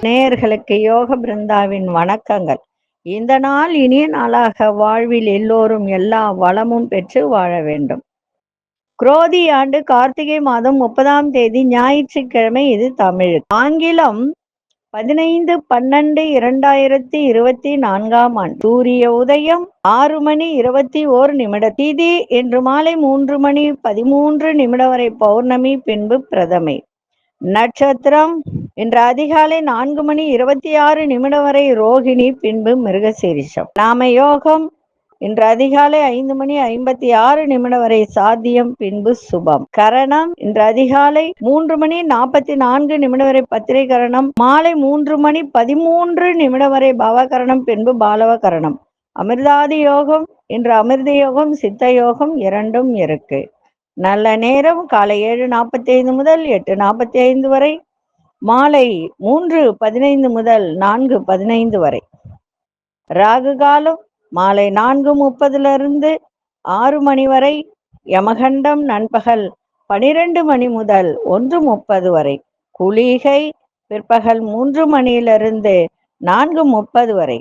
நேயர்களுக்கு யோக பிருந்தாவின் வணக்கங்கள். இந்த நாள் இனிய நாளாக வாழ்வில் எல்லோரும் எல்லா வளமும் பெற்று வாழ வேண்டும். குரோதி ஆண்டு கார்த்திகை மாதம் 30ஆம் தேதி ஞாயிற்றுக்கிழமை. இது தமிழ். ஆங்கிலம் 15/12/2024 ஆண்டு. சூரிய உதயம் 6:21 திதி இன்று மாலை 3:13 வரை பௌர்ணமி, பின்பு பிரதமை. நட்சத்திரம் இன்று அதிகாலை 4:26 வரை ரோகிணி, பின்பு மிருகசீரிஷம். நாம யோகம் இன்று அதிகாலை 5:56 வரை சாத்தியம், பின்பு சுபம். கரணம் இன்று அதிகாலை 3:44 வரை பத்திரை கரணம், மாலை 3:13 வரை பவகரணம், பின்பு பாலவ கரணம். அமிர்தாதி யோகம் இன்று அமிர்த யோகம், சித்த யோகம் இரண்டும் இருக்கு. நல்ல நேரம் காலை 7:45 முதல் 8:45 வரை, மாலை 3:15 முதல் 4:15 வரை. ராகு காலம் மாலை 4:30 6 மணி வரை. யமகண்டம் நண்பகல் 12 முதல் 1:30 வரை. குளிகை பிற்பகல் 3 மணியிலிருந்து 4:30 வரை.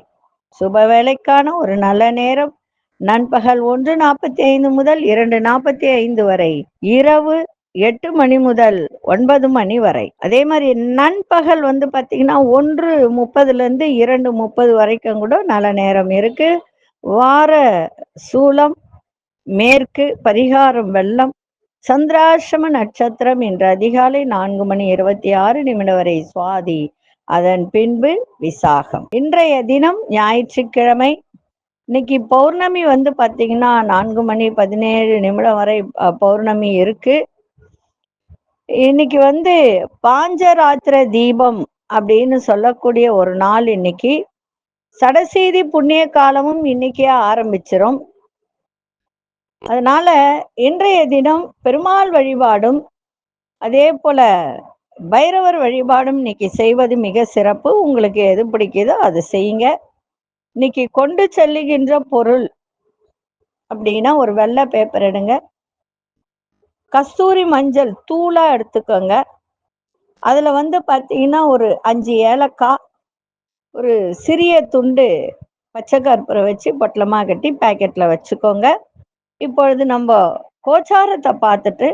சுப வேலைக்கான ஒரு நல்ல நேரம் நண்பகல் 1:45 முதல் 2:45 வரை. இரவு 8 மணி முதல் 9 மணி வரை. அதே மாதிரி நண்பகல் பார்த்தீங்கன்னா 1:30 2:30 வரைக்கும் கூட நல்ல நேரம் இருக்கு. வார சூலம் மேற்கு, பரிகாரம் வெள்ளம். சந்திராசிரம நட்சத்திரம் இன்று அதிகாலை 4:26 வரை சுவாதி, அதன் பின்பு விசாகம். இன்றைய தினம் ஞாயிற்றுக்கிழமை. இன்னைக்கு பௌர்ணமி பார்த்தீங்கன்னா 4:17 வரை பௌர்ணமி இருக்கு. இன்னைக்கு பாஞ்சராத்திர தீபம் அப்படின்னு சொல்லக்கூடிய ஒரு நாள். இன்னைக்கு சடசீதி புண்ணிய காலமும் இன்னைக்கே ஆரம்பிச்சிரும். அதனால இன்றைய தினம் பெருமாள் வழிபாடும் அதே போல பைரவர் வழிபாடும் இன்னைக்கு செய்வது மிக சிறப்பு. உங்களுக்கு எது பிடிக்குதோ அது செய்யுங்க. இன்னைக்கு கொண்டு செல்லுகின்ற பொருள் அப்படின்னா ஒரு வெள்ளை பேப்பர் எடுங்க, கஸ்தூரி மஞ்சள் தூளா எடுத்துக்கோங்க. அதுல பார்த்தீங்கன்னா ஒரு 5 ஏலக்காய், ஒரு சிறிய துண்டு பச்சை கற்பூரம் வச்சு பொட்டலமா கட்டி பேக்கெட்ல வச்சுக்கோங்க. இப்பொழுது நம்ம கோச்சாரத்தை பார்த்துட்டு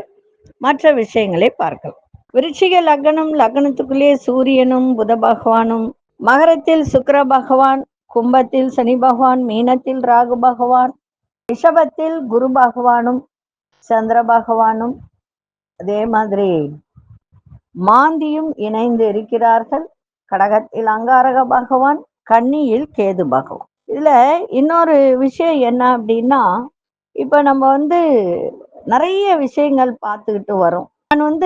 மற்ற விஷயங்களை பார்க்கலாம். விருச்சிக லக்னம், லக்னத்துக்குள்ளே சூரியனும் புத பகவானும், மகரத்தில் சுக்கிர பகவான், கும்பத்தில் சனி பகவான், மீனத்தில் ராகு பகவான், ரிஷபத்தில் குரு பகவானும் சந்திர பகவானும் அதே மாதிரி மாந்தியும் இணைந்து இருக்கிறார்கள். கடகத்தில் அங்காரக பகவான், கன்னியில் கேது பகவான். இதுல இன்னொரு விஷயம் என்ன அப்படின்னா, இப்ப நம்ம நிறைய விஷயங்கள் பார்த்துக்கிட்டு வரோம். நான்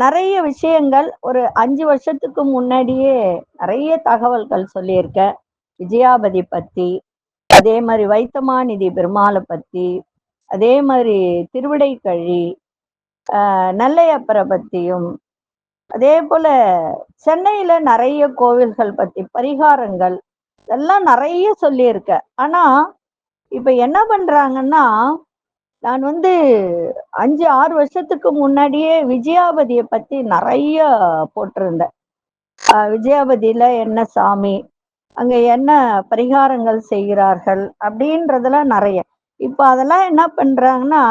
நிறைய விஷயங்கள் ஒரு 5 வருஷத்துக்கு முன்னாடியே நிறைய தகவல்கள் சொல்லியிருக்கேன். விஜயாபதி பத்தி, அதே மாதிரி வைத்தமாநிதி பெருமாளை பத்தி, அதே மாதிரி திருவிடைக்கழி, நெல்லையப்பரை பத்தியும், அதே போல சென்னையில நிறைய கோவில்கள் பத்தி, பரிகாரங்கள் இதெல்லாம் நிறைய சொல்லியிருக்கேன். ஆனா இப்ப என்ன பண்றாங்கன்னா, நான் 5-6 வருஷத்துக்கு முன்னாடியே விஜயாபதியை பத்தி நிறைய போட்டிருந்தேன். விஜயாபதியில என்ன சாமி, அங்க என்ன பரிகாரங்கள் செய்கிறார்கள் அப்படின்றதெல்லாம் நிறைய. இப்ப அதெல்லாம் என்ன பண்றாங்கன்னா,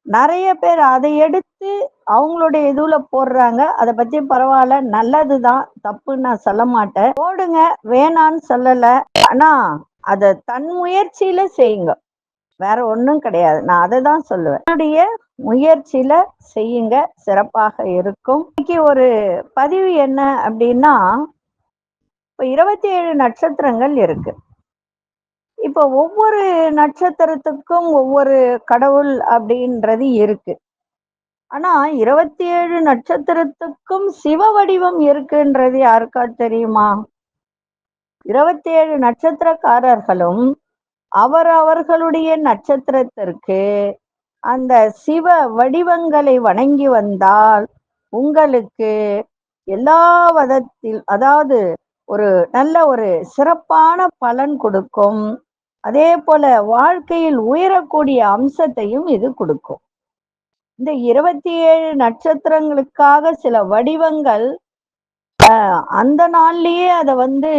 நிறைய பேர் அதை எடுத்து அவங்களுடைய இதுல போடுறாங்க. அதை பத்தி பரவாயில்ல, நல்லதுதான், தப்புன்னு நான் சொல்ல மாட்டேன். போடுங்க, வேணான்னு சொல்லல. ஆனா அதை தன் முயற்சியில செய்யுங்க, வேற ஒண்ணும் கிடையாது. நான் அதை தான் சொல்லுவேன். என்னுடைய முயற்சியில செய்யுங்க, சிறப்பாக இருக்கும். இன்னைக்கு ஒரு பதிவு என்ன அப்படின்னா, இப்ப 27 நட்சத்திரங்கள் இருக்கு. இப்ப ஒவ்வொரு நட்சத்திரத்துக்கும் ஒவ்வொரு கடவுள் அப்படின்றது இருக்கு. ஆனா 27 நட்சத்திரத்துக்கும் சிவ வடிவம் இருக்குன்றது யாருக்கா தெரியுமா? 27 நட்சத்திரக்காரர்களும் அவர்களுடைய நட்சத்திரத்திற்கு அந்த சிவ வடிவங்களை வணங்கி வந்தால் உங்களுக்கு எல்லா விதத்தில், அதாவது ஒரு நல்ல ஒரு சிறப்பான பலன் கொடுக்கும். அதே போல வாழ்க்கையில் உயரக்கூடிய அம்சத்தையும் இது கொடுக்கும். இந்த 27 நட்சத்திரங்களுக்காக சில வடிவங்கள் அந்த நாள்லயே அத வந்து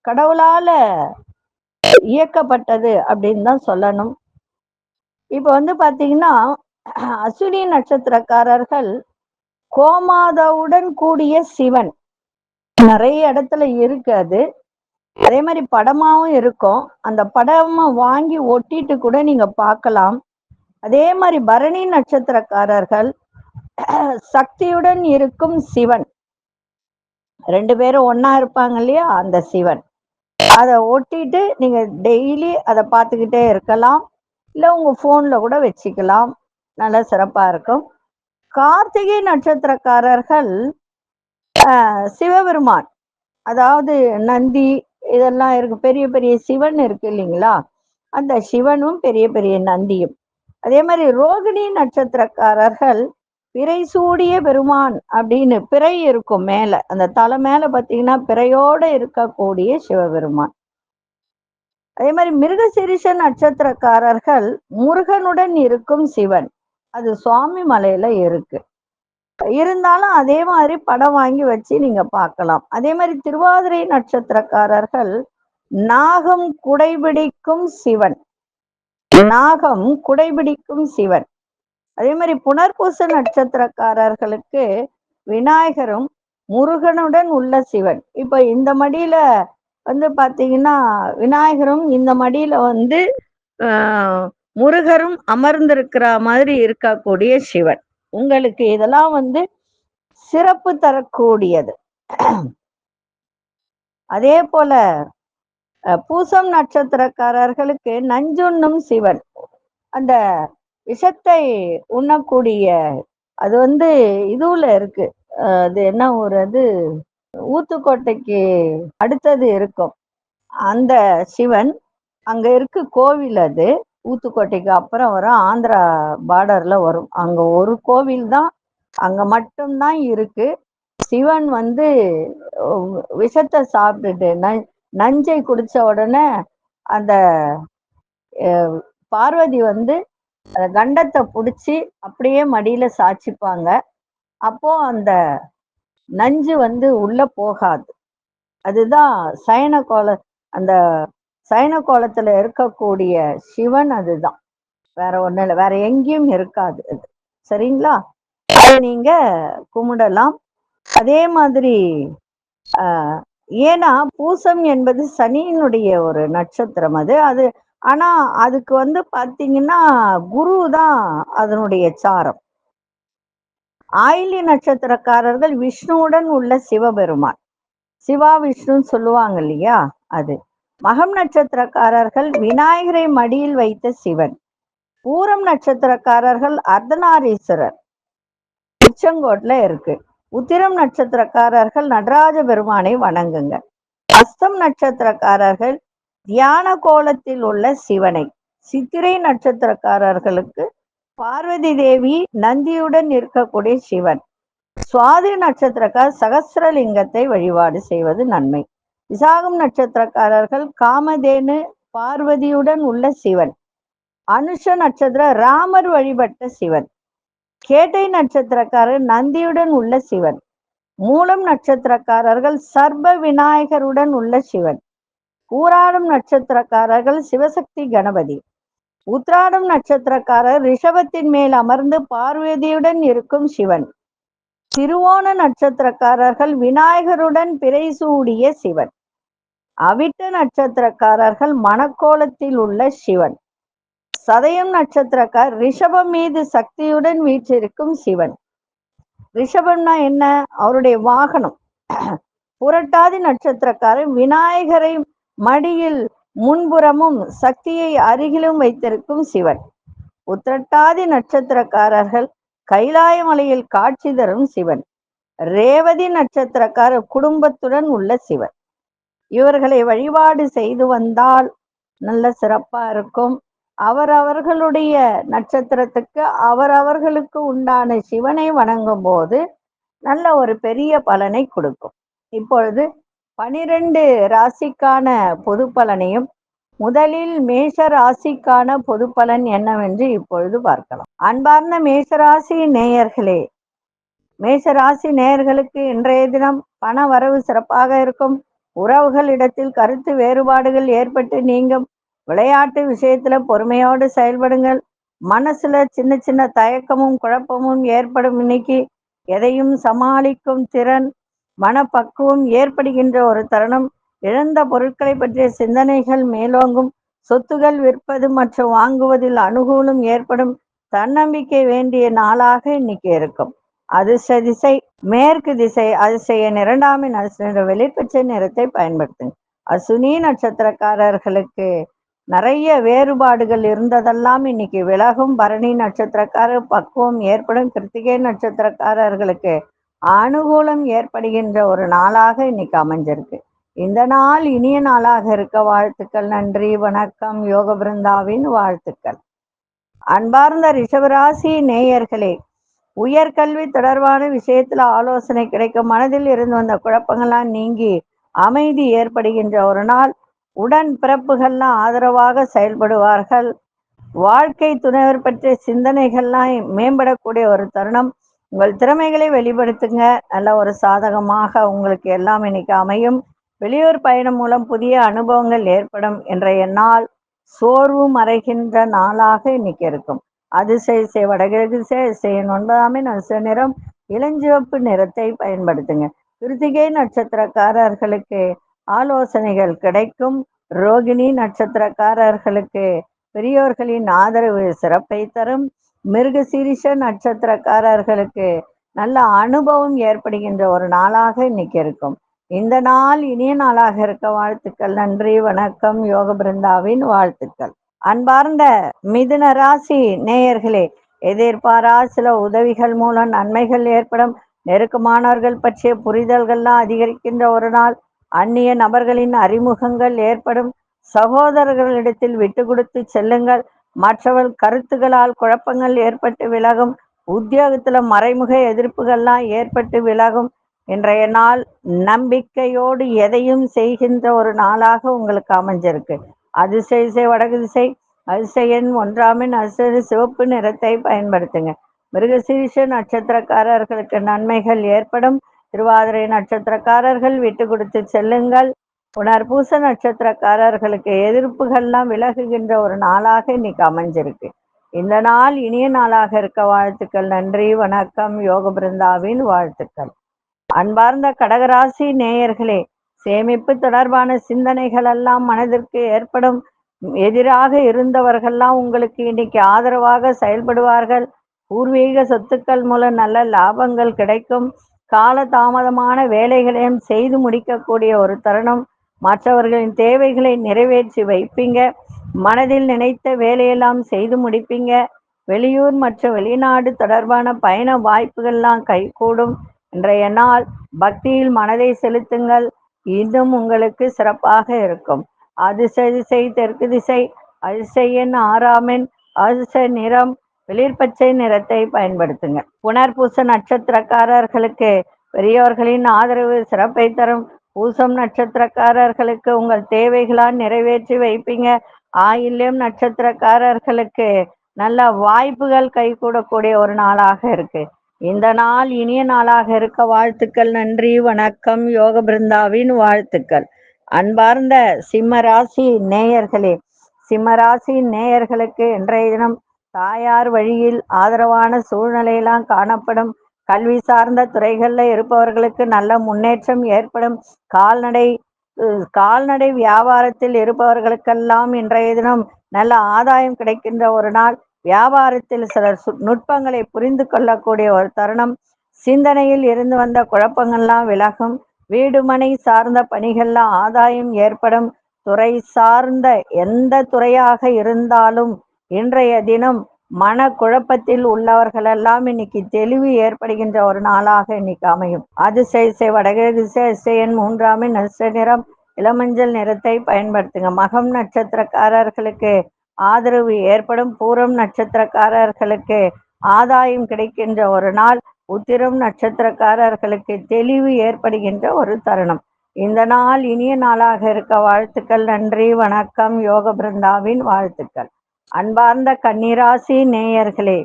கடவுளால இயக்கப்பட்டது அப்படின்னு தான் சொல்லணும். இப்ப வந்து பாத்தீங்கன்னா அஸ்வினி நட்சத்திரக்காரர்கள் கோமாதாவுடன் கூடிய சிவன் நிறைய இடத்துல இருக்கு. அது அதே மாதிரி படமாவும் இருக்கும். அந்த படமா வாங்கி ஒட்டிட்டு கூட நீங்க பார்க்கலாம். அதே மாதிரி பரணி நட்சத்திரக்காரர்கள் சக்தியுடன் இருக்கும் சிவன், 2 பேரும் ஒன்னா இருப்பாங்க இல்லையா, அந்த சிவன். அதை ஒட்டிட்டு நீங்க டெய்லி அதை பார்த்துக்கிட்டே இருக்கலாம், இல்ல உங்க போன்ல கூட வச்சுக்கலாம், நல்ல சிறப்பா இருக்கும். கார்த்திகை நட்சத்திரக்காரர்கள் சிவபெருமான், அதாவது நந்தி இதெல்லாம் இருக்கு, பெரிய பெரிய சிவன் இருக்கு இல்லைங்களா, அந்த சிவனும் பெரிய பெரிய நந்தியும். அதே மாதிரி ரோகிணி நட்சத்திரக்காரர்கள் பிறை சூடிய பெருமான் அப்படின்னு பிறை இருக்கும் மேல, அந்த தலை மேல பாத்தீங்கன்னா பிறையோட இருக்கக்கூடிய சிவபெருமான். அதே மாதிரி மிருகசீரிஷ நட்சத்திரக்காரர்கள் முருகனுடன் இருக்கும் சிவன், அது சுவாமி மலையில இருக்கு. இருந்தாலும் அதே மாதிரி படம் வாங்கி வச்சு நீங்க பார்க்கலாம். அதே மாதிரி திருவாதிரை நட்சத்திரக்காரர்கள் நாகம் குடைபிடிக்கும் சிவன், நாகம் குடைபிடிக்கும் சிவன். அதே மாதிரி புனர்பூச நட்சத்திரக்காரர்களுக்கு விநாயகரும் முருகனுடன் உள்ள சிவன். இப்ப இந்த மடியில வந்து பாத்தீங்கன்னா விநாயகரும் இந்த மடியில வந்து முருகரும் அமர்ந்திருக்கிற மாதிரி இருக்கக்கூடிய சிவன். உங்களுக்கு இதெல்லாம் வந்து சிறப்பு தரக்கூடியது. அதே போல பூசம் நட்சத்திரக்காரர்களுக்கு நஞ்சுண்ணும் சிவன், அந்த விஷத்தை உண்ணக்கூடிய, அது வந்து இதுல இருக்கு, அது என்ன ஒரு அது ஊத்துக்கோட்டைக்கு அடுத்தது இருக்கும் அந்த சிவன், அங்க இருக்கு கோவில். அது ஊத்துக்கோட்டைக்கு அப்புறம் வரும், ஆந்திரா பார்டர்ல வரும். அங்க ஒரு கோவில் தான், அங்க மட்டும்தான் இருக்கு. சிவன் வந்து விஷத்தை சாப்பிட்டுட்டு நஞ்சை குடிச்ச உடனே அந்த பார்வதி வந்து கண்டத்தை பிடிச்சி அப்படியே மடியில சாட்சிப்பாங்க. அப்போ அந்த நஞ்சு வந்து உள்ள போகாது. அதுதான் சயன கோல, அந்த சயன கோலத்துல இருக்கக்கூடிய சிவன் அதுதான், வேற ஒண்ணு இல்லை, வேற எங்கேயும் இருக்காது அது. சரிங்களா, அதை நீங்க கும்பிடலாம். அதே மாதிரி ஏன்னா பூசம் என்பது சனியினுடைய ஒரு நட்சத்திரம் அது. அது ஆனா அதுக்கு வந்து பாத்தீங்கன்னா குரு தான் அதனுடைய சாரம். ஆயில்ய நட்சத்திரக்காரர்கள் விஷ்ணுவுடன் உள்ள சிவபெருமான், சிவா விஷ்ணுன்னு சொல்லுவாங்க இல்லையா, அது. மகம் நட்சத்திரக்காரர்கள் விநாயகரை மடியில் வைத்த சிவன். பூரம் நட்சத்திரக்காரர்கள் அர்த்தநாரீஸ்வரர் திருச்செங்கோட்ல இருக்கு. உத்திரம் நட்சத்திரக்காரர்கள் நடராஜ பெருமானை வணங்குங்க. அஸ்தம் நட்சத்திரக்காரர்கள் தியான கோலத்தில் உள்ள சிவனை. சித்திரை நட்சத்திரக்காரர்களுக்கு பார்வதி தேவி நந்தியுடன் இருக்கக்கூடிய சிவன். சுவாதி நட்சத்திரக்கார் சகசிரலிங்கத்தை வழிபாடு செய்வது நன்மை. விசாகம் நட்சத்திரக்காரர்கள் காமதேனு பார்வதியுடன் உள்ள சிவன். அனுஷ நட்சத்திர ராமர் வழிபட்ட சிவன். கேட்டை நட்சத்திரக்காரர் நந்தியுடன் உள்ள சிவன். மூலம் நட்சத்திரக்காரர்கள் சர்ப விநாயகருடன் உள்ள சிவன். பூராடம் நட்சத்திரக்காரர்கள் சிவசக்தி கணபதி. உத்ராடம் நட்சத்திரக்காரர் ரிஷபத்தின் மேல் அமர்ந்து பார்வதியுடன் இருக்கும் சிவன். திருவோண நட்சத்திரக்காரர்கள் விநாயகருடன் பிறை சூடிய சிவன். அவிட்ட நட்சத்திரக்காரர்கள் மணக்கோலத்தில் உள்ள சிவன். சதயம் நட்சத்திரக்கார் ரிஷபம் மீது சக்தியுடன் வீற்றிருக்கும் சிவன். ரிஷபம்னா என்ன, அவருடைய வாகனம். புரட்டாதி நட்சத்திரக்காரர் விநாயகரை மடியில் முன்புறமும் சக்தியை அருகிலும் வைத்திருக்கும் சிவன். உத்திரட்டாதி நட்சத்திரக்காரர்கள் கைலாய மலையில் காட்சி தரும் சிவன். ரேவதி நட்சத்திரக்காரர் குடும்பத்துடன் உள்ள சிவன். இவர்களை வழிபாடு செய்து வந்தால் நல்ல சிறப்பா இருக்கும். அவரவர்களுடைய நட்சத்திரத்துக்கு அவரவர்களுக்கு உண்டான சிவனை வணங்கும் போது நல்ல ஒரு பெரிய பலனை கொடுக்கும். இப்பொழுது 12 ராசிக்கான பொது பலனையும் முதலில் மேஷ ராசிக்கான பொது பலன் என்னவென்று இப்பொழுது பார்க்கலாம். அன்பார்ந்த மேஷராசி நேயர்களே, மேஷராசி நேயர்களுக்கு இன்றைய தினம் பண வரவு சிறப்பாக இருக்கும். உறவுகளிடத்தில் கருத்து வேறுபாடுகள் ஏற்பட்டு நீங்கும். விளையாட்டு விஷயத்துல பொறுமையோடு செயல்படுங்கள். மனசுல சின்ன சின்ன தயக்கமும் குழப்பமும் ஏற்படும். இன்னைக்கு எதையும் சமாளிக்கும் திறன், மனப்பக்குவம் ஏற்படுகின்ற ஒரு தருணம். இழந்த பொருட்களை பற்றிய சிந்தனைகள் மேலோங்கும். சொத்துகள் விற்பது மற்றும் வாங்குவதில் அனுகூலம் ஏற்படும். தன்னம்பிக்கை வேண்டிய நாளாக இன்னைக்கு இருக்கும். அதிர்ஷ்ட திசை மேற்கு திசை. அதிர்ஷ்ட எண் 2ஆம் எண் அதிர்ஷ்ட வெளிர்பச்சை நிறத்தை பயன்படுத்துங்க. அசுனி நட்சத்திரக்காரர்களுக்கு நிறைய வேறுபாடுகள் இருந்ததெல்லாம் இன்னைக்கு விலகும். பரணி நட்சத்திரக்காரர் பக்குவம் ஏற்படும். கிருத்திகை நட்சத்திரக்காரர்களுக்கு அனுகூலம் ஏற்படுகின்ற ஒரு நாளாக இன்னைக்கு அமைஞ்சிருக்கு. இந்த நாள் இனிய நாளாக இருக்க வாழ்த்துக்கள். நன்றி, வணக்கம். யோக பிருந்தாவின் வாழ்த்துக்கள். அன்பார்ந்த ரிஷபராசி நேயர்களே, உயர்கல்வி தொடர்பான விஷயத்துல ஆலோசனை கிடைக்கும். மனதில் இருந்து வந்த குழப்பங்கள்லாம் நீங்கி அமைதி ஏற்படுகின்ற ஒரு நாள். உடன் பிறப்புகள்லாம் ஆதரவாக செயல்படுவார்கள். வாழ்க்கை துணைவர் பற்றிய சிந்தனைகள்லாம் மேம்படக்கூடிய ஒரு தருணம். உங்கள் திறமைகளை வெளிப்படுத்துங்க. நல்ல ஒரு சாதகமாக உங்களுக்கு எல்லாம் இன்னைக்கு அமையும். வெளியூர் பயணம் மூலம் புதிய அனுபவங்கள் ஏற்படும். இன்றைய நாள் சோர்வு மறைகின்ற நாளாக இன்னைக்கு இருக்கும். அதிசய வடகிழக்கு செய்யன் 9ஆம் எண் அதிர்ஷ்ட நிறம் இளஞ்சிவப்பு நிறத்தை பயன்படுத்துங்க. கிருத்திகை நட்சத்திரக்காரர்களுக்கு ஆலோசனைகள் கிடைக்கும். ரோகிணி நட்சத்திரக்காரர்களுக்கு பெரியோர்களின் ஆதரவு சிறப்பை தரும். மிருகசீரிஷ நட்சத்திரக்காரர்களுக்கு நல்ல அனுபவம் ஏற்படுகின்ற ஒரு நாளாக இன்னைக்கு இருக்கும். இந்த நாள் இனிய நாளாக இருக்க வாழ்த்துக்கள். நன்றி, வணக்கம். யோக பிருந்தாவின் வாழ்த்துக்கள். அன்பார்ந்த மிதுன ராசி நேயர்களே, எதிர்பாரா சில உதவிகள் மூலம் நன்மைகள் ஏற்படும். நெருக்கமானவர்கள் பற்றிய புரிதல்கள்லாம் அதிகரிக்கின்ற ஒரு நாள். அந்நிய நபர்களின் அறிமுகங்கள் ஏற்படும். சகோதரர்களிடத்தில் விட்டு கொடுத்து செல்லுங்கள். மற்றவர்கள் கருத்துகளால் குழப்பங்கள் ஏற்பட்டு விலகும். உத்தியோகத்துல மறைமுக எதிர்ப்புகள்லாம் ஏற்பட்டு விலகும். இன்றைய நாள் நம்பிக்கையோடு எதையும் செய்கின்ற ஒரு நாளாக உங்களுக்கு அமைஞ்சிருக்கு. அதிசய வடகு திசை. அதிர்ஷ்ட எண் 1ஆம் எண் அதிர்ஷ்ட சிவப்பு நிறத்தை பயன்படுத்துங்க. மிருகசீரிஷ நட்சத்திரக்காரர்களுக்கு நன்மைகள் ஏற்படும். திருவாதிரை நட்சத்திரக்காரர்கள் விட்டு கொடுத்து செல்லுங்கள். புனர்பூச நட்சத்திரக்காரர்களுக்கு எதிர்ப்புகள்லாம் விலகுகின்ற ஒரு நாளாக இன்னைக்கு அமைஞ்சிருக்கு. இந்த நாள் இனிய நாளாக இருக்க வாழ்த்துக்கள். நன்றி, வணக்கம். யோக பிருந்தாவின் வாழ்த்துக்கள். அன்பார்ந்த கடகராசி நேயர்களே, சேமிப்பு தொடர்பான சிந்தனைகள் எல்லாம் மனதிற்கு ஏற்படும். எதிராக இருந்தவர்கள்லாம் உங்களுக்கு இன்னைக்கு ஆதரவாக செயல்படுவார்கள். பூர்வீக சொத்துக்கள் மூலம் நல்ல லாபங்கள் கிடைக்கும். கால தாமதமான வேலைகளையும் செய்து முடிக்கக்கூடிய ஒரு தருணம். மற்றவர்களின் தேவைகளை நிறைவேற்றி வைப்பீங்க. மனதில் நினைத்த வேலையெல்லாம் செய்து முடிப்பீங்க. வெளியூர் மற்றும் வெளிநாடு தொடர்பான பயண வாய்ப்புகள்லாம் கைகூடும். இன்றைய நாள் பக்தியில் மனதை செலுத்துங்கள். இன்னும் உங்களுக்கு சிறப்பாக இருக்கும். அதிர்ஷ்ட திசை தெற்கு திசை. அதிர்ஷ்ட எண் 6ஆம் எண் அதிர்ஷ்ட நிறம் வெளிர்பச்சை நிறத்தை பயன்படுத்துங்க. புனர்பூச நட்சத்திரக்காரர்களுக்கு பெரியோர்களின் ஆதரவு சிறப்பை தரும். பூசம் நட்சத்திரக்காரர்களுக்கு உங்கள் தேவைகளால் நிறைவேற்றி வைப்பீங்க. ஆயில்யம் நட்சத்திரக்காரர்களுக்கு நல்ல வாய்ப்புகள் கைகூடக்கூடிய ஒரு நாளாக இருக்கு. இந்த நாள் இனிய நாளாக இருக்க வாழ்த்துக்கள். நன்றி, வணக்கம். யோக பிருந்தாவின் வாழ்த்துக்கள். அன்பார்ந்த சிம்மராசி நேயர்களே, சிம்மராசி நேயர்களுக்கு இன்றைய தினம் தாயார் வழியில் ஆதரவான சூழ்நிலையெல்லாம் காணப்படும். கல்வி சார்ந்த துறைகள்ல இருப்பவர்களுக்கு நல்ல முன்னேற்றம் ஏற்படும். கால்நடை வியாபாரத்தில் இருப்பவர்களுக்கெல்லாம் இன்றைய தினம் நல்ல ஆதாயம் கிடைக்கின்ற ஒரு நாள். வியாபாரத்தில் சிலர் நுட்பங்களை புரிந்து கொள்ளக்கூடிய ஒரு தருணம். சிந்தனையில் இருந்து வந்த குழப்பங்கள்லாம் விலகும். வீடு மனை சார்ந்த பணிகள்லாம் ஆதாயம் ஏற்படும். துறை சார்ந்த எந்த துறையாக இருந்தாலும் இன்றைய தினம் மன குழப்பத்தில் உள்ளவர்களெல்லாம் இன்னைக்கு தெளிவு ஏற்படுகின்ற ஒரு நாளாக இன்னைக்கு அமையும். அதிசய வடகிழக்கு எண் 3ஆம் எண் அதிர்ஷ்ட நிறம் இளமஞ்சள் நிறத்தை பயன்படுத்துங்க. மகம் நட்சத்திரக்காரர்களுக்கு ஆதரவு ஏற்படும். பூரம் நட்சத்திரக்காரர்களுக்கு ஆதாயம் கிடைக்கின்ற ஒரு நாள். உத்திரம் நட்சத்திரக்காரர்களுக்கு தெளிவு ஏற்படுகின்ற ஒரு தருணம். இந்த நாள் இனிய நாளாக இருக்க வாழ்த்துக்கள். நன்றி, வணக்கம். யோக பிருந்தாவின் வாழ்த்துக்கள். அன்பார்ந்த கன்னிராசி நேயர்களே,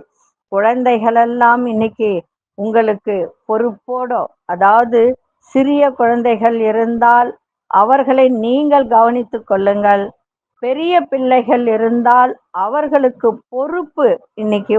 குழந்தைகளெல்லாம் இன்னைக்கு உங்களுக்கு பொறுப்போட, அதாவது சிறிய குழந்தைகள் இருந்தால் அவர்களை நீங்கள் கவனித்துக் கொள்ளுங்கள். பெரிய பிள்ளைகள் இருந்தால் அவர்களுக்கு பொறுப்பு இன்னைக்கு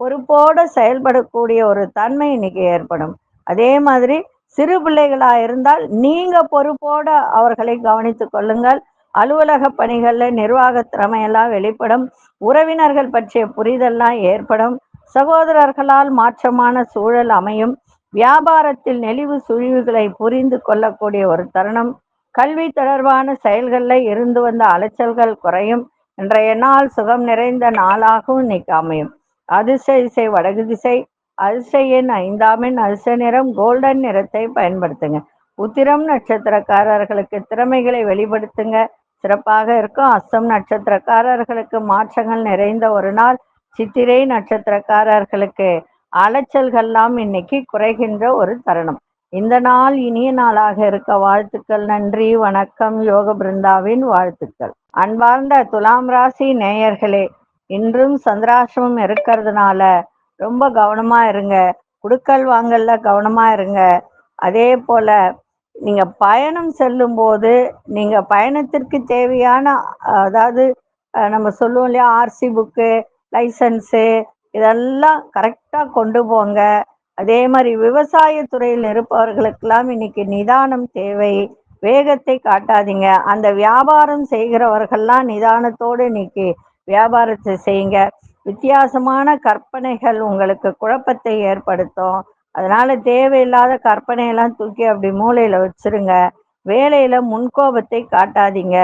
பொறுப்போட செயல்படக்கூடிய ஒரு தன்மை இன்னைக்கு ஏற்படும். அதே மாதிரி சிறு பிள்ளைகளா இருந்தால் நீங்க பொறுப்போட அவர்களை கவனித்துக் கொள்ளுங்கள். அலுவலக பணிகள்ல நிர்வாக திறமையெல்லாம் வெளிப்படும். உறவினர்கள் பற்றிய புரிதல்லாம் ஏற்படும். சகோதரர்களால் மாற்றமான சூழல் அமையும். வியாபாரத்தில் நெளிவு சுழிவுகளை புரிந்து கொள்ளக்கூடிய ஒரு தருணம். கல்வி தொடர்பான செயல்களில் இருந்து வந்த அலைச்சல்கள் குறையும். இன்றைய நாள் சுகம் நிறைந்த நாளாகவும் இன்னைக்கு அமையும். அதிர்ஷ்ட திசை வடகு திசை. அதிர்ஷ்ட எண் 5ஆம் எண். அதிர்ஷ்ட நிறம் கோல்டன் நிறத்தை பயன்படுத்துங்க. உத்திரம் நட்சத்திரக்காரர்களுக்கு திறமைகளை வெளிப்படுத்துங்க, சிறப்பாக இருக்கும். அஸ்தம் நட்சத்திரக்காரர்களுக்கு மாற்றங்கள் நிறைந்த ஒரு நாள். சித்திரை நட்சத்திரக்காரர்களுக்கு அலைச்சல்கள்லாம் இன்னைக்கு குறைகின்ற ஒரு தருணம். இந்த நாள் இனிய நாளாக இருக்க வாழ்த்துக்கள். நன்றி, வணக்கம். யோக பிருந்தாவின் வாழ்த்துக்கள். அன்பார்ந்த துலாம் ராசி நேயர்களே, இன்றும் சந்திராசிரமம் இருக்கிறதுனால ரொம்ப கவனமா இருங்க. குடுக்கல் வாங்கல்ல கவனமா இருங்க. அதே போல நீங்க பயணம் செல்லும் போது நீங்க பயணத்திற்கு தேவையான, அதாவது நம்ம சொல்லுவோம் இல்லையா, ஆர்சி புக்கு, லைசன்ஸு, இதெல்லாம் கரெக்டா கொண்டு போங்க. அதே மாதிரி விவசாயத்துறையில் இருப்பவர்களுக்கெல்லாம் இன்னைக்கு நிதானம் தேவை. வேகத்தை காட்டாதீங்க. அந்த வியாபாரம் செய்கிறவர்கள்லாம் நிதானத்தோடு இன்னைக்கு வியாபாரத்தை செய்யுங்க. வித்தியாசமான கற்பனைகள் உங்களுக்கு குழப்பத்தை ஏற்படுத்தும். அதனால தேவையில்லாத கற்பனையெல்லாம் தூக்கி அப்படி மூளையில வச்சிருங்க. வேலையில முன்கோபத்தை காட்டாதீங்க.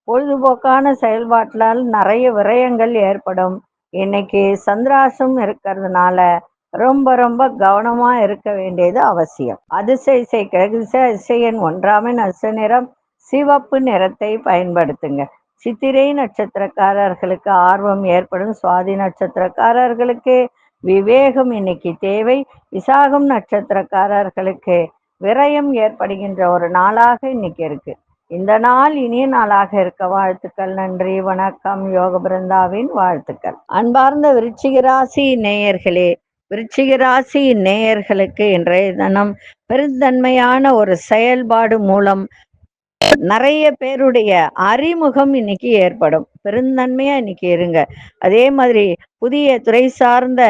பொழுதுபோக்கான செயல்பாட்டினால் நிறைய விரயங்கள் ஏற்படும். இன்னைக்கு சந்திராசம் இருக்கிறதுனால ரொம்ப ரொம்ப கவனமா இருக்க வேண்டியது அவசியம். அதிசய கிழக்கு திசை. அதிசய எண் 1ஆம் எண். அதிர்ஷ்ட நிறம் சிவப்பு நிறத்தை பயன்படுத்துங்க. சித்திரை நட்சத்திரக்காரர்களுக்கு ஆர்வம் ஏற்படும். சுவாதி நட்சத்திரக்காரர்களுக்கு விவேகம் இன்னைக்கு தேவை. விசாகம் நட்சத்திரக்காரர்களுக்கு விரயம் ஏற்படுகின்ற ஒரு நாளாக இன்னைக்கு இருக்கு. இந்த நாள் இனிய நாளாக இருக்க வாழ்த்துக்கள். நன்றி, வணக்கம். யோக பிருந்தாவின் வாழ்த்துக்கள். அன்பார்ந்த விருச்சிக ராசி நேயர்களே, விருச்சிக ராசி நேயர்களுக்கு இன்றைய தினம் பெருந்தன்மையான ஒரு செயல்பாடு மூலம் நிறைய பேருடைய அறிமுகம் இன்னைக்கு ஏற்படும். பெருந்தன்மையா இன்னைக்கு இருங்க. அதே மாதிரி புதிய துறை சார்ந்த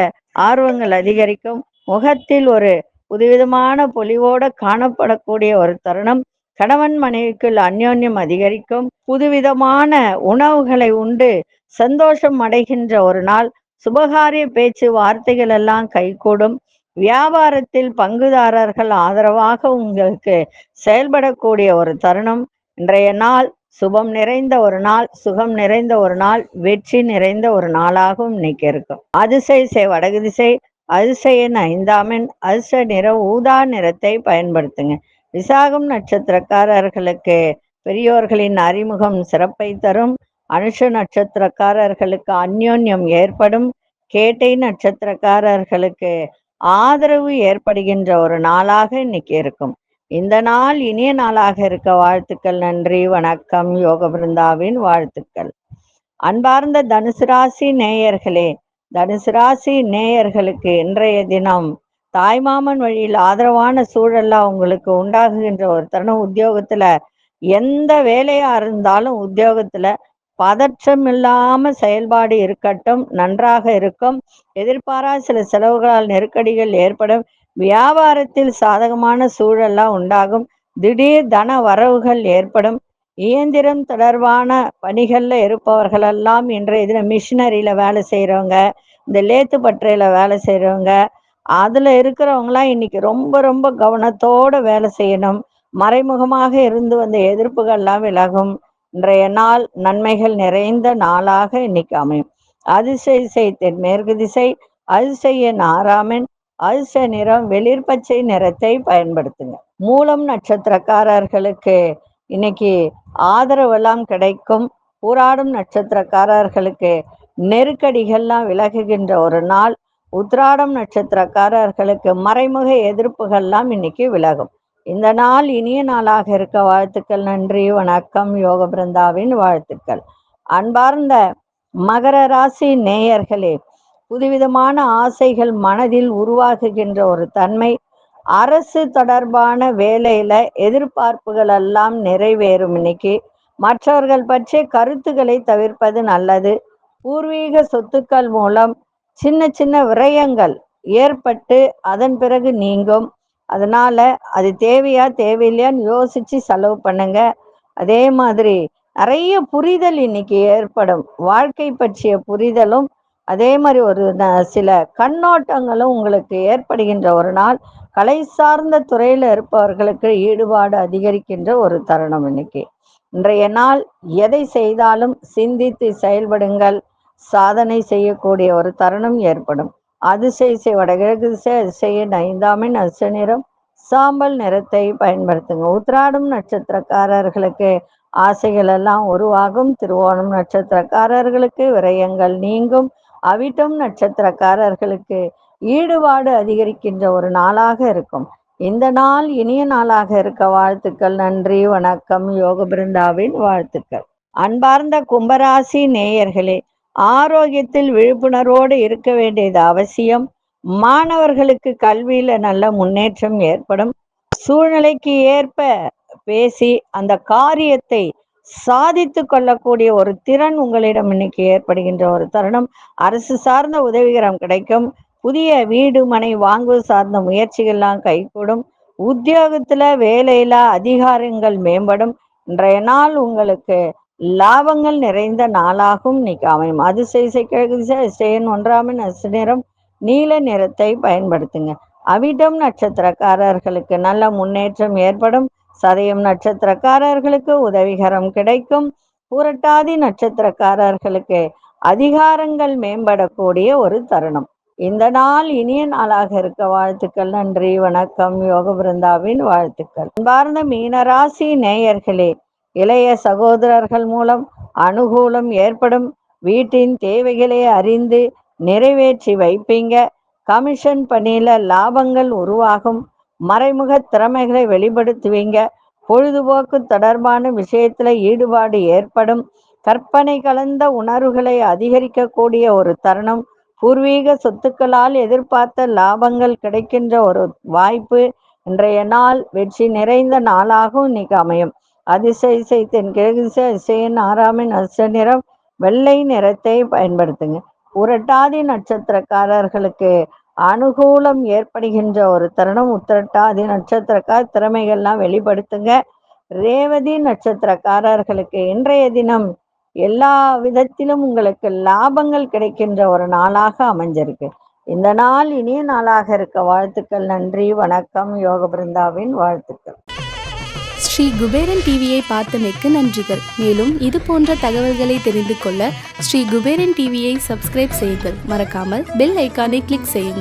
ஆர்வங்கள் அதிகரிக்கும். முகத்தில் ஒரு புதுவிதமான பொலிவோட காணப்படக்கூடிய ஒரு தருணம். கணவன் மனைவிக்குள் அந்யோன்யம் அதிகரிக்கும். புதுவிதமான உணவுகளை உண்டு சந்தோஷம் அடைகின்ற ஒரு நாள். சுபகாரிய பேச்சு வார்த்தைகள் எல்லாம் கைகூடும். வியாபாரத்தில் பங்குதாரர்கள் ஆதரவாக உங்களுக்கு செயல்படக்கூடிய ஒரு தருணம். இன்றைய நாள் சுபம் நிறைந்த ஒரு நாள், சுகம் நிறைந்த ஒரு நாள், வெற்றி நிறைந்த ஒரு நாளாகவும் இன்னைக்கு இருக்கும். அதிசய வடகு திசை. அதிசய எண் 5ஆம் எண். அதிர்ஷ்ட நிறம் ஊதா நிறத்தை பயன்படுத்துங்க. விசாகம் நட்சத்திரக்காரர்களுக்கு பெரியோர்களின் அறிமுகம் சிறப்பை தரும். அனுஷ நட்சத்திரக்காரர்களுக்கு அந்யோன்யம் ஏற்படும். கேட்டை நட்சத்திரக்காரர்களுக்கு ஆதரவு ஏற்படுகின்ற ஒரு நாளாக இன்னைக்கு இருக்கும். இந்த நாள் இனிய நாளாக இருக்க வாழ்த்துக்கள். நன்றி, வணக்கம். யோக பிருந்தாவின் வாழ்த்துக்கள். அன்பார்ந்த தனுசு ராசி நேயர்களே, தனுசு ராசி நேயர்களுக்கு இன்றைய தினம் தாய்மாமன் வழியில் ஆதரவான சூழல்லாம் உங்களுக்கு உண்டாகுகின்ற ஒரு தருணம். உத்தியோகத்துல எந்த வேலையா இருந்தாலும் உத்தியோகத்துல பதற்றம் இல்லாம செயல்பாடு இருக்கட்டும், நன்றாக இருக்கும். எதிர்பாராத சில செலவுகளால் நெருக்கடிகள் ஏற்படும். வியாபாரத்தில் சாதகமான சூழல்லாம் உண்டாகும். திடீர் தன வரவுகள் ஏற்படும். இயந்திரம் தொடர்பான பணிகள்ல இருப்பவர்களெல்லாம் இன்றைய தினம் மிஷினரியில வேலை செய்யறவங்க, இந்த லேத்து பட்டறையில வேலை செய்யறவங்க, அதுல இருக்கிறவங்களாம் இன்னைக்கு ரொம்ப ரொம்ப கவனத்தோட வேலை செய்யணும். மறைமுகமாக இருந்து வந்த எதிர்ப்புகள்லாம் விலகும். இன்றைய நாள் நன்மைகள் நிறைந்த நாளாக இன்னைக்கு அமையும். அதிசய தென்மேற்கு திசை. அதிசய 6ஆம் எண். அதிர்ஷ்ட நிறம் வெளிர் பச்சை நிறத்தை பயன்படுத்துங்க. மூலம் நட்சத்திரக்காரர்களுக்கு இன்னைக்கு ஆதரவெல்லாம் கிடைக்கும். பூராடும் நட்சத்திரக்காரர்களுக்கு நெருக்கடிகள்லாம் விலகுகின்ற ஒரு நாள். உத்திராடம் நட்சத்திரக்காரர்களுக்கு மறைமுக எதிர்ப்புகள்லாம் இன்னைக்கு விலகும். இந்த நாள் இனிய நாளாக இருக்க வாழ்த்துக்கள். நன்றி, வணக்கம். யோக பிருந்தாவின் வாழ்த்துக்கள். அன்பார்ந்த மகர ராசி நேயர்களே, புதுவிதமான ஆசைகள் மனதில் உருவாகுகின்ற ஒரு தன்மை, அரசு தொடர்பான வேலையில எதிர்பார்ப்புகள் எல்லாம் நிறைவேறும். இன்னைக்கு மற்றவர்கள் பற்றிய கருத்துக்களை தவிர்ப்பது நல்லது. பூர்வீக சொத்துக்கள் மூலம் சின்ன சின்ன விரயங்கள் ஏற்பட்டு அதன் பிறகு நீங்கும். அதனால அது தேவையா தேவையில்லையான்னு யோசிச்சு செலவு பண்ணுங்க. அதே மாதிரி நிறைய புரிதல் இன்னைக்கு ஏற்படும். வாழ்க்கை பற்றிய புரிதலும் அதே மாதிரி ஒரு சில கண்ணோட்டங்களும் உங்களுக்கு ஏற்படுகின்ற ஒரு நாள். கலை சார்ந்த துறையில இருப்பவர்களுக்கு ஈடுபாடு அதிகரிக்கின்ற ஒரு தருணம் இன்னைக்கு. இன்றைய நாள் எதை செய்தாலும் சிந்தித்து செயல்படுங்கள். சாதனை செய்யக்கூடிய ஒரு தருணம் ஏற்படும். அதிசய வடகிழக்கு அதிசய 5ஆம் அசு நிறம் சாம்பல் நிறத்தை பயன்படுத்துங்க. உத்திராடம் நட்சத்திரக்காரர்களுக்கு ஆசைகள் எல்லாம் உருவாகும். திருவோணம் நட்சத்திரக்காரர்களுக்கு விரயங்கள் நீங்கும். அவிட்டம் நட்சத்திரக்காரர்களுக்கு ஈடுபாடு அதிகரிக்கின்ற ஒரு நாளாக இருக்கும். இந்த நாள் இனிய நாளாக இருக்க வாழ்த்துக்கள். நன்றி, வணக்கம். யோக பிருந்தாவின் வாழ்த்துக்கள். அன்பார்ந்த கும்பராசி நேயர்களே, ஆரோக்கியத்தில் விழிப்புணர்வோடு இருக்க வேண்டியது அவசியம். மாணவர்களுக்கு கல்வியில நல்ல முன்னேற்றம் ஏற்படும். சூழ்நிலைக்கு ஏற்ப பேசி அந்த காரியத்தை சாதித்து கொள்ளக்கூடிய ஒரு திறன் உங்களிடம் இன்னைக்கு ஏற்படுகின்ற ஒரு தருணம். அரசு சார்ந்த உதவிகரம் கிடைக்கும். புதிய வீடு மனை வாங்குவது சார்ந்த முயற்சிகள்லாம் கைகூடும். உத்தியோகத்துல வேலையில அதிகாரங்கள் மேம்படும். இன்றைய நாள் உங்களுக்கு லாபங்கள் நிறைந்த நாளாகவும் இன்னைக்கு அமையும். அதிசய கிழக்கு திசை 1ஆம் அசு நிறம் நீல நிறத்தை பயன்படுத்துங்க. அவிட்டம் நட்சத்திரக்காரர்களுக்கு நல்ல முன்னேற்றம் ஏற்படும். சதயம் நட்சத்திரக்காரர்களுக்கு உதவிகரம் கிடைக்கும். புரட்டாதி நட்சத்திரக்காரர்களுக்கு அதிகாரங்கள் மேம்படக்கூடிய ஒரு தருணம். இந்த நாள் இனிய நாளாக இருக்க வாழ்த்துக்கள். நன்றி, வணக்கம். யோக பிருந்தாவின் வாழ்த்துக்கள். அன்பார்ந்த மீனராசி நேயர்களே, இளைய சகோதரர்கள் மூலம் அனுகூலம் ஏற்படும். வீட்டின் தேவைகளை அறிந்து நிறைவேற்றி வைப்பீங்க. கமிஷன் பணியில லாபங்கள் உருவாகும். மறைமுக திறமைகளை வெளிப்படுத்துவீங்க. பொழுதுபோக்கு தொடர்பான விஷயத்துல ஈடுபாடு ஏற்படும். கற்பனை கலந்த உணர்வுகளை அதிகரிக்கக்கூடிய ஒரு தருணம். பூர்வீக சொத்துக்களால் எதிர்பார்த்த லாபங்கள் கிடைக்கின்ற ஒரு வாய்ப்பு. இன்றைய நாள் வெற்றி நிறைந்த நாளாகவும் இன்னைக்கு அமையும். அதிசய தென்கிழக்கு அதிசயன் 6ஆம் அசு நிறம் வெள்ளை நிறத்தை பயன்படுத்துங்க. புரட்டாதி நட்சத்திரக்காரர்களுக்கு அனுகூலம் ஏற்படுகின்ற ஒரு தருணம். உத்திரட்டாதி நட்சத்திரக்கார திறமைகள்லாம் வெளிப்படுத்துங்க. ரேவதி நட்சத்திரக்காரர்களுக்கு இன்றைய தினம் எல்லா விதத்திலும் உங்களுக்கு லாபங்கள் கிடைக்கின்ற ஒரு நாளாக அமைஞ்சிருக்கு. இந்த நாள் இனிய நாளாக இருக்க வாழ்த்துக்கள். நன்றி, வணக்கம். யோக பிருந்தாவின் வாழ்த்துக்கள். ஸ்ரீ குபேரன் டிவியை பார்த்தமைக்கு நன்றிகள். மேலும் இது போன்ற தகவல்களை தெரிந்து கொள்ள ஸ்ரீ குபேரன் டிவியை சப்ஸ்கிரைப் செய்யுங்கள். மறக்காமல் பெல் ஐக்கானை கிளிக் செய்யுங்கள்.